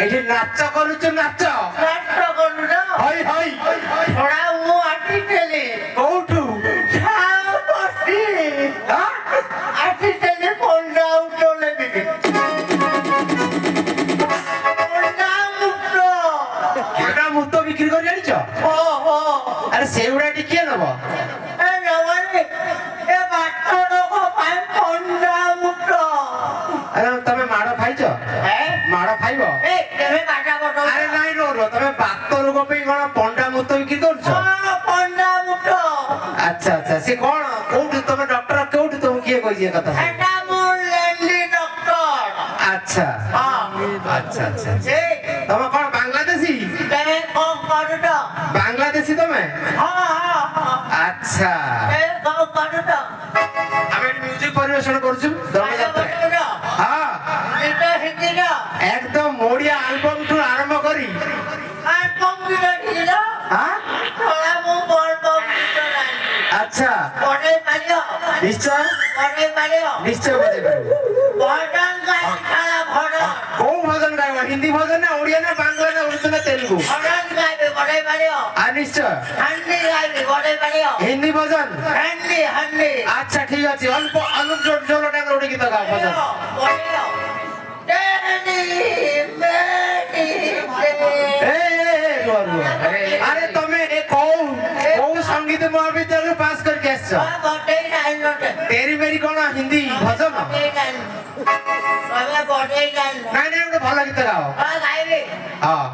ଏଠି ନାଚ କରୁଛୁ ନାଚ ନାଚ କରୁଛ ହଇ ହଇ ଥୋଡ଼ା ମୁଁ ଆସିଥିଲି କୋଉଠୁ ଆସିଥିଲି ପଣ୍ଡା ଉଠୋଲେବି ପଣ୍ଡା ମୁତ ବିକ୍ରି କରି ଜାଣିଛ ଆରେ ସେଗୁଡା ଏଠି କିଏ ନବ ତମେ ମାଡ ଖାଇଛ ମାଡ ଖାଇବ ଆରେ ନାଇଁ ରୋ ତମେ ବାତ ରୋଗ ପାଇଁ କଣ ପଣ୍ଡା ମୁତ ବିକ୍ରି କରୁଛ ଆଚ୍ଛା ଆଚ୍ଛା ସେ କଣ କୋଉଠି ତମେ ଡକ୍ଟର କୋଉଠି ତମକୁ କିଏ କହିଛି ଏ କଥା ଆଚ୍ଛା ଆଚ୍ଛା ଆଚ୍ଛା ତମେ କଣ ବାଂଲାଦେଶୀ ବାଂଲାଦେଶୀ ତମେ ଆଚ୍ଛା ଆମେ ମ୍ୟୁଜିକ ପରିବେଷଣ କରୁଛୁ ହଁ একদম ওড়িয়া আলবম ঠু আরম্ভ করি আচ্ছা নিশ্চয় নিশ্চয় বজাই কোন ভজন গাইব হিন্দি ভজন না ওড়িয়া না বাংলা না উর্দু না তেলুগু আর নিশ্চয় হিন্দি ভজন আচ্ছা ঠিক আছে অল্প অল্প জোর টাকা ওটা গীত গাও ভজন আরে তুমি কোন संगीत महाविद्यालय पास करके आछो तेरी मेरी कोन हिंदी भजन नहीं नहीं भल गीत गाओ हां